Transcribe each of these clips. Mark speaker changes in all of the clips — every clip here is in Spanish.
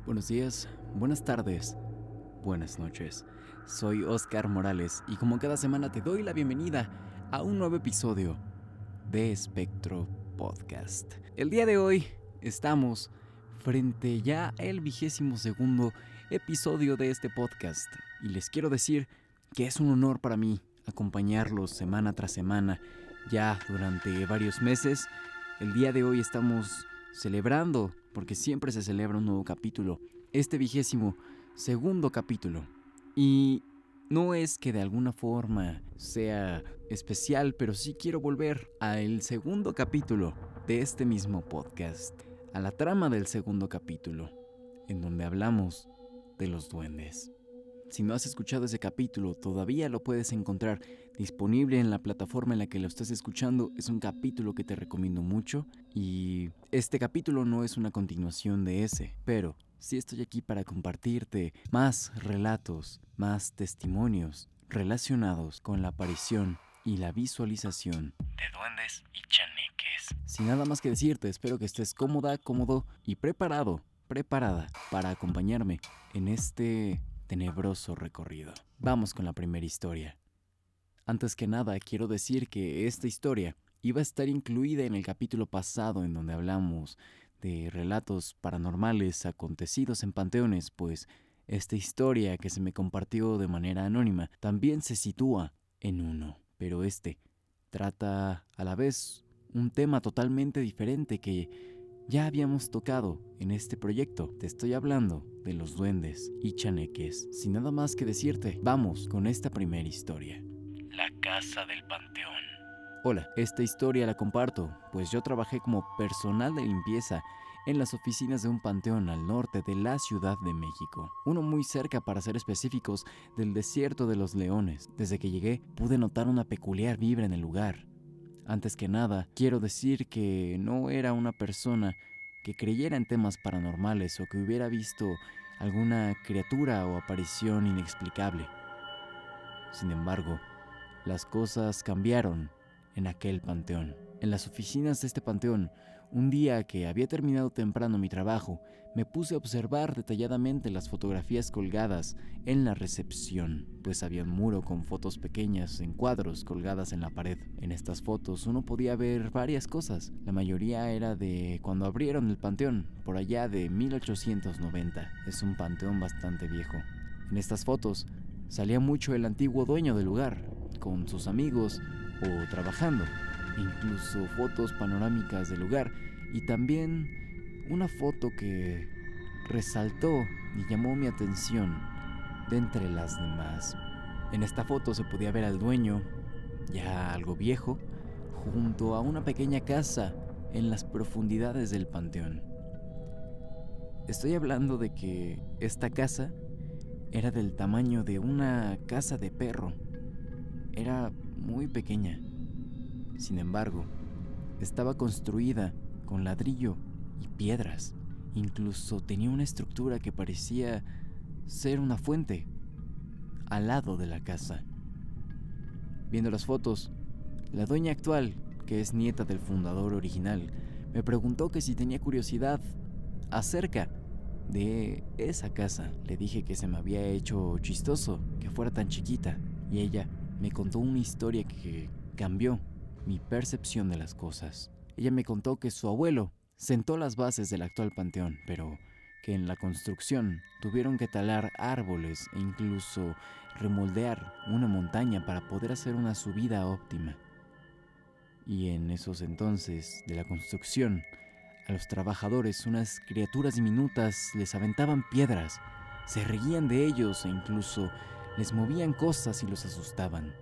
Speaker 1: Buenos días, buenas tardes, buenas noches. Soy Oscar Morales y como cada semana te doy la bienvenida a un nuevo episodio de Espectro Podcast. El día de hoy estamos frente ya al 22º episodio de este podcast y les quiero decir que es un honor para mí acompañarlos semana tras semana ya durante varios meses. El día de hoy estamos celebrando, porque siempre se celebra un nuevo capítulo, este 22º capítulo. Y no es que de alguna forma sea especial, pero sí quiero volver al segundo capítulo de este mismo podcast, a la trama del segundo capítulo, en donde hablamos de los duendes. Si no has escuchado ese capítulo, todavía lo puedes encontrar disponible en la plataforma en la que lo estés escuchando. Es un capítulo que te recomiendo mucho y este capítulo no es una continuación de ese, pero sí estoy aquí para compartirte más relatos, más testimonios relacionados con la aparición y la visualización de duendes y chaneques. Sin nada más que decirte, espero que estés cómoda, cómodo y preparada para acompañarme en este tenebroso recorrido. Vamos con la primera historia. Antes que nada, quiero decir que esta historia iba a estar incluida en el capítulo pasado en donde hablamos de relatos paranormales acontecidos en panteones, pues esta historia que se me compartió de manera anónima también se sitúa en uno, pero este trata a la vez un tema totalmente diferente que ya habíamos tocado en este proyecto. Te estoy hablando de los duendes y chaneques. Sin nada más que decirte, vamos con esta primera historia. La casa del panteón. Hola, esta historia la comparto, pues yo trabajé como personal de limpieza en las oficinas de un panteón al norte de la Ciudad de México. Uno muy cerca, para ser específicos, del Desierto de los Leones. Desde que llegué, pude notar una peculiar vibra en el lugar. Antes que nada, quiero decir que no era una persona que creyera en temas paranormales o que hubiera visto alguna criatura o aparición inexplicable. Sin embargo, las cosas cambiaron en aquel panteón. En las oficinas de este panteón, un día que había terminado temprano mi trabajo, me puse a observar detalladamente las fotografías colgadas en la recepción, pues había un muro con fotos pequeñas en cuadros colgadas en la pared. En estas fotos uno podía ver varias cosas. La mayoría era de cuando abrieron el panteón, por allá de 1890. Es un panteón bastante viejo. En estas fotos salía mucho el antiguo dueño del lugar, con sus amigos o trabajando. Incluso fotos panorámicas del lugar y también una foto que resaltó y llamó mi atención de entre las demás. En esta foto se podía ver al dueño, ya algo viejo, junto a una pequeña casa en las profundidades del panteón. Estoy hablando de que esta casa era del tamaño de una casa de perro. Era muy pequeña. Sin embargo, estaba construida con ladrillo y piedras. Incluso tenía una estructura que parecía ser una fuente al lado de la casa. Viendo las fotos, la dueña actual, que es nieta del fundador original, me preguntó que si tenía curiosidad acerca de esa casa. Le dije que se me había hecho chistoso que fuera tan chiquita y ella me contó una historia que cambió mi percepción de las cosas. Ella me contó que su abuelo sentó las bases del actual panteón, pero que en la construcción tuvieron que talar árboles e incluso remoldear una montaña para poder hacer una subida óptima. Y en esos entonces de la construcción, a los trabajadores unas criaturas diminutas les aventaban piedras, se reían de ellos e incluso les movían cosas y los asustaban.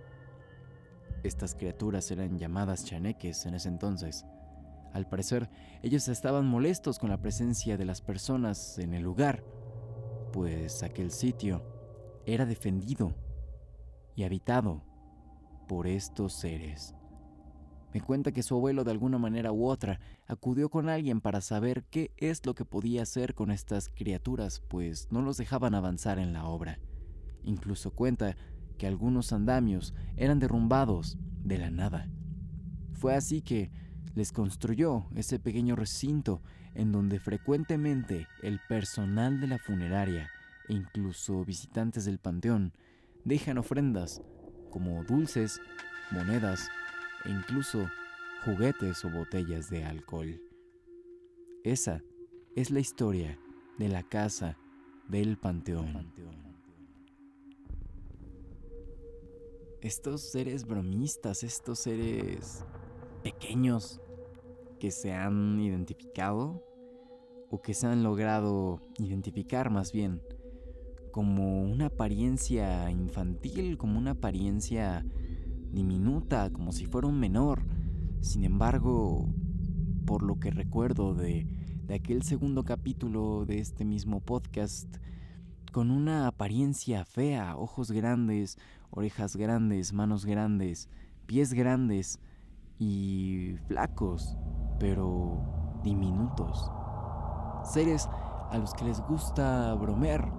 Speaker 1: Estas criaturas eran llamadas chaneques en ese entonces. Al parecer, ellos estaban molestos con la presencia de las personas en el lugar, pues aquel sitio era defendido y habitado por estos seres. Me cuenta que su abuelo, de alguna manera u otra, acudió con alguien para saber qué es lo que podía hacer con estas criaturas, pues no los dejaban avanzar en la obra. Incluso cuenta que algunos andamios eran derrumbados de la nada. Fue así que les construyó ese pequeño recinto en donde frecuentemente el personal de la funeraria e incluso visitantes del panteón dejan ofrendas como dulces, monedas e incluso juguetes o botellas de alcohol. Esa es la historia de la casa del panteón. Estos seres bromistas, estos seres pequeños que se han identificado o que se han logrado identificar más bien como una apariencia infantil, como una apariencia diminuta, como si fuera un menor. Sin embargo, por lo que recuerdo de aquel segundo capítulo de este mismo podcast, con una apariencia fea, ojos grandes, orejas grandes, manos grandes, pies grandes y flacos, pero diminutos. Seres a los que les gusta bromear,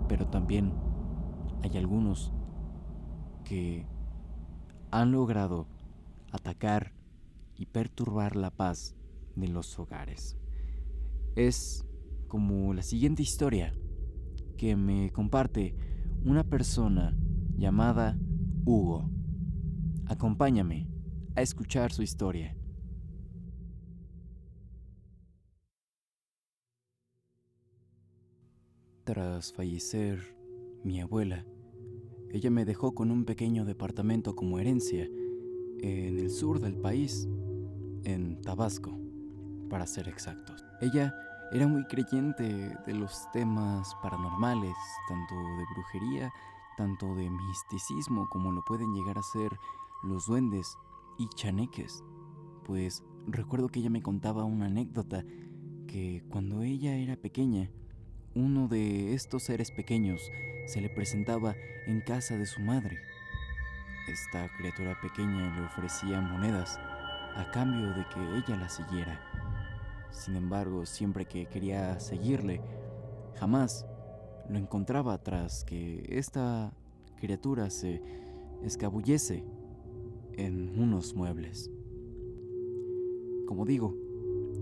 Speaker 1: pero también hay algunos que han logrado atacar y perturbar la paz de los hogares. Es como la siguiente historia que me comparte una persona llamada Hugo. Acompáñame a escuchar su historia. Tras fallecer mi abuela, ella me dejó con un pequeño departamento como herencia en el sur del país, en Tabasco, para ser exactos. Ella era muy creyente de los temas paranormales, tanto de brujería, tanto de misticismo como lo pueden llegar a ser los duendes y chaneques. Pues recuerdo que ella me contaba una anécdota que cuando ella era pequeña, uno de estos seres pequeños se le presentaba en casa de su madre. Esta criatura pequeña le ofrecía monedas a cambio de que ella la siguiera. Sin embargo, siempre que quería seguirle, jamás lo encontraba tras que esta criatura se escabullese en unos muebles. Como digo,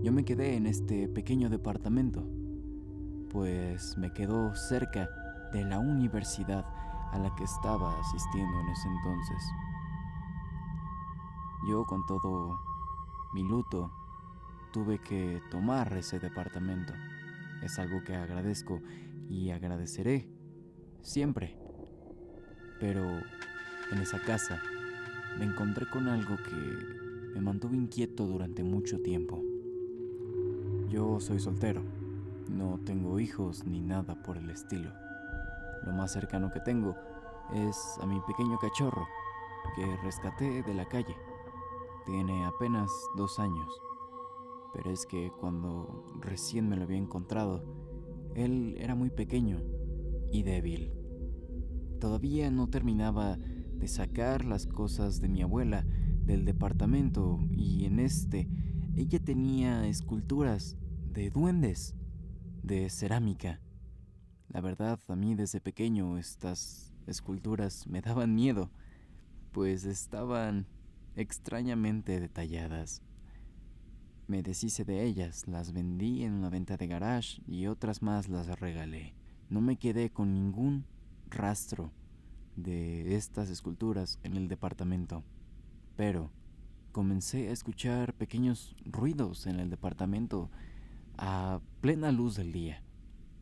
Speaker 1: yo me quedé en este pequeño departamento, pues me quedó cerca de la universidad a la que estaba asistiendo en ese entonces. Yo, con todo mi luto, tuve que tomar ese departamento. Es algo que agradezco y agradeceré siempre. Pero en esa casa me encontré con algo que me mantuvo inquieto durante mucho tiempo. Yo soy soltero, no tengo hijos ni nada por el estilo. Lo más cercano que tengo es a mi pequeño cachorro que rescaté de la calle. Tiene apenas 2 años, pero es que cuando recién me lo había encontrado, él era muy pequeño y débil. Todavía no terminaba de sacar las cosas de mi abuela del departamento y en ella tenía esculturas de duendes de cerámica. La verdad, a mí desde pequeño estas esculturas me daban miedo, pues estaban extrañamente detalladas. Me deshice de ellas, las vendí en una venta de garage y otras más las regalé. No me quedé con ningún rastro de estas esculturas en el departamento, pero comencé a escuchar pequeños ruidos en el departamento a plena luz del día.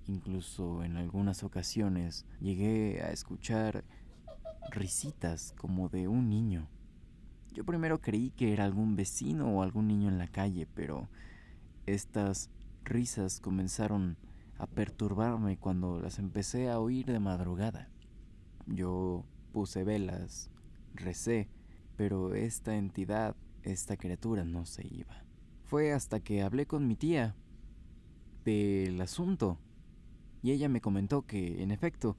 Speaker 1: Incluso en algunas ocasiones llegué a escuchar risitas como de un niño. Yo primero creí que era algún vecino o algún niño en la calle, pero estas risas comenzaron a perturbarme cuando las empecé a oír de madrugada. Yo puse velas, recé, pero esta entidad, esta criatura no se iba. Fue hasta que hablé con mi tía del asunto y ella me comentó que, en efecto,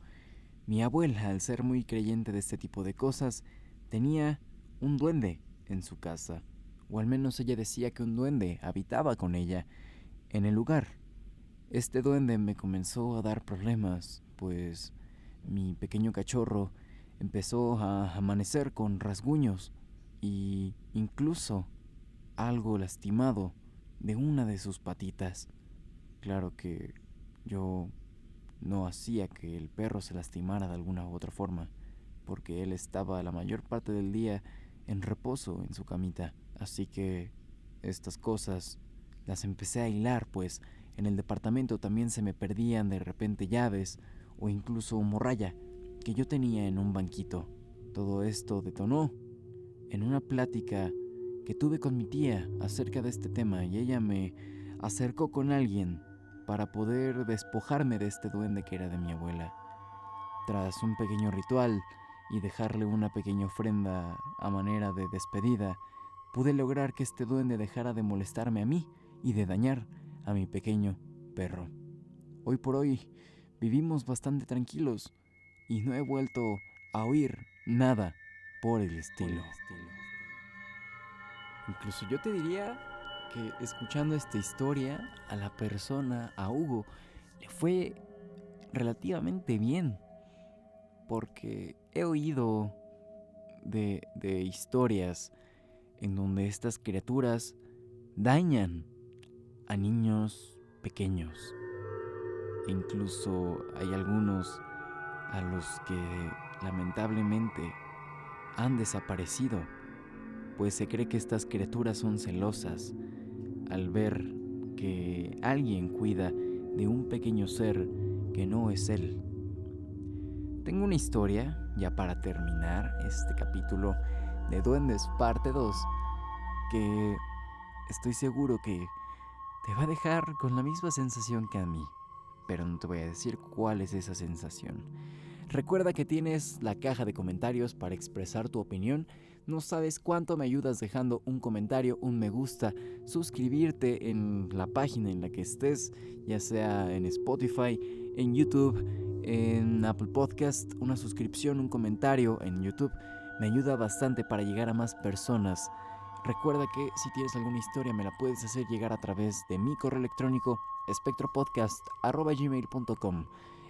Speaker 1: mi abuela, al ser muy creyente de este tipo de cosas, tenía un duende en su casa, o al menos ella decía que un duende habitaba con ella en el lugar. Este duende me comenzó a dar problemas, pues mi pequeño cachorro empezó a amanecer con rasguños y incluso algo lastimado de una de sus patitas. Claro que yo no hacía que el perro se lastimara de alguna u otra forma, porque él estaba la mayor parte del día en reposo en su camita. Así que estas cosas las empecé a hilar, pues en el departamento también se me perdían de repente llaves o incluso morralla que yo tenía en un banquito. Todo esto detonó en una plática que tuve con mi tía acerca de este tema, y ella me acercó con alguien para poder despojarme de este duende que era de mi abuela. Tras un pequeño ritual y dejarle una pequeña ofrenda a manera de despedida, pude lograr que este duende dejara de molestarme a mí y de dañar a mi pequeño perro. Hoy por hoy vivimos bastante tranquilos y no he vuelto a oír nada por el estilo. Incluso yo te diría que escuchando esta historia, a la persona, a Hugo, le fue relativamente bien, porque he oído de historias en donde estas criaturas dañan a niños pequeños. E incluso hay algunos a los que lamentablemente han desaparecido, pues se cree que estas criaturas son celosas al ver que alguien cuida de un pequeño ser que no es él. Tengo una historia, ya para terminar este capítulo de Duendes parte 2, que estoy seguro que te va a dejar con la misma sensación que a mí, pero no te voy a decir cuál es esa sensación. Recuerda que tienes la caja de comentarios para expresar tu opinión. No sabes cuánto me ayudas dejando un comentario, un me gusta, suscribirte en la página en la que estés, ya sea en Spotify, en YouTube, en Apple Podcast. Una suscripción, un comentario en YouTube me ayuda bastante para llegar a más personas. Recuerda que si tienes alguna historia me la puedes hacer llegar a través de mi correo electrónico espectropodcast@gmail.com.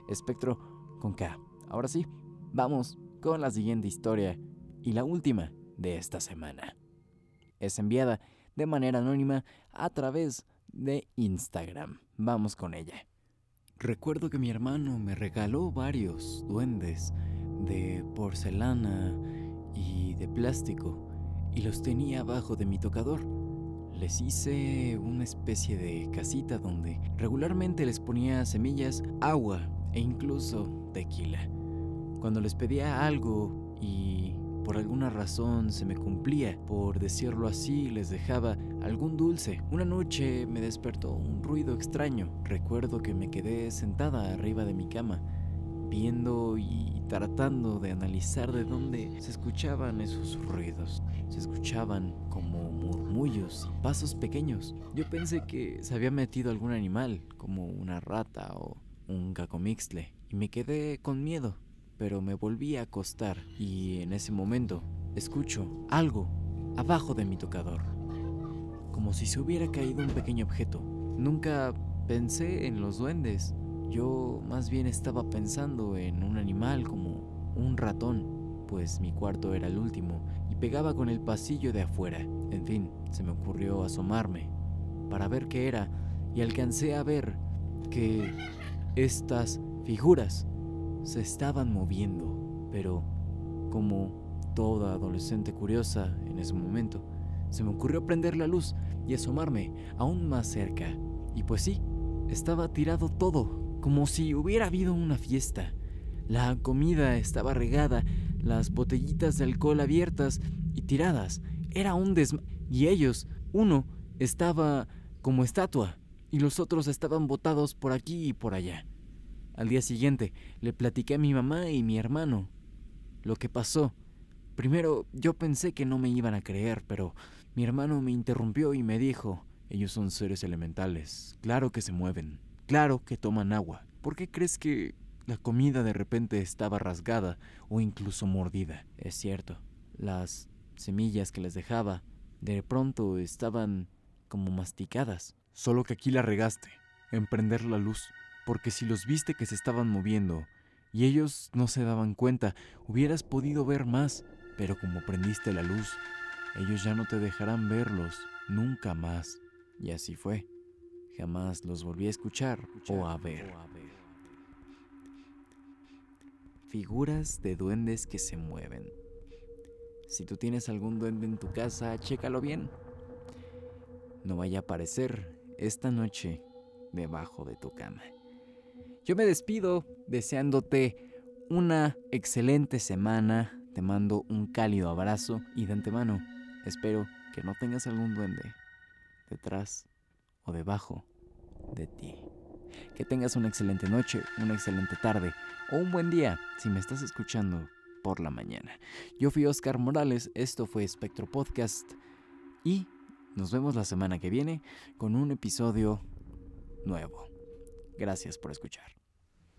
Speaker 1: Espectro con K. Ahora sí, vamos con la siguiente historia y la última de esta semana. Es enviada de manera anónima a través de Instagram. Vamos con ella. Recuerdo que mi hermano me regaló varios duendes de porcelana y de plástico y los tenía abajo de mi tocador. Les hice una especie de casita donde regularmente les ponía semillas, agua e incluso tequila. Cuando les pedía algo y por alguna razón se me cumplía, por decirlo así, les dejaba algún dulce. Una noche me despertó un ruido extraño. Recuerdo que me quedé sentada arriba de mi cama, viendo y tratando de analizar de dónde se escuchaban esos ruidos. Se escuchaban como murmullos y pasos pequeños. Yo pensé que se había metido algún animal, como una rata o un cacomixtle, y me quedé con miedo. Pero me volví a acostar y en ese momento escucho algo abajo de mi tocador, como si se hubiera caído un pequeño objeto. Nunca pensé en los duendes, yo más bien estaba pensando en un animal como un ratón, pues mi cuarto era el último y pegaba con el pasillo de afuera. En fin, se me ocurrió asomarme para ver qué era y alcancé a ver que estas figuras se estaban moviendo, pero como toda adolescente curiosa en ese momento, se me ocurrió prender la luz y asomarme aún más cerca. Y pues sí, estaba tirado todo, como si hubiera habido una fiesta. La comida estaba regada, las botellitas de alcohol abiertas y tiradas. Era un y ellos, uno estaba como estatua y los otros estaban botados por aquí y por allá. Al día siguiente le platiqué a mi mamá y mi hermano lo que pasó. Primero yo pensé que no me iban a creer, pero mi hermano me interrumpió y me dijo: ellos son seres elementales, claro que se mueven, claro que toman agua. ¿Por qué crees que la comida de repente estaba rasgada o incluso mordida? Es cierto, las semillas que les dejaba de pronto estaban como masticadas. Solo que aquí la regaste en prender la luz, porque si los viste que se estaban moviendo y ellos no se daban cuenta, hubieras podido ver más, pero como prendiste la luz, ellos ya no te dejarán verlos. nunca más. Y así fue. Jamás los volví a escuchar o a ver. Figuras de duendes que se mueven. Si tú tienes algún duende en tu casa, chécalo bien. No vaya a aparecer esta noche debajo de tu cama. Yo me despido deseándote una excelente semana. Te mando un cálido abrazo y de antemano espero que no tengas algún duende detrás o debajo de ti. Que tengas una excelente noche, una excelente tarde o un buen día si me estás escuchando por la mañana. Yo fui Oscar Morales, esto fue Espectro Podcast y nos vemos la semana que viene con un episodio nuevo. Gracias por escuchar.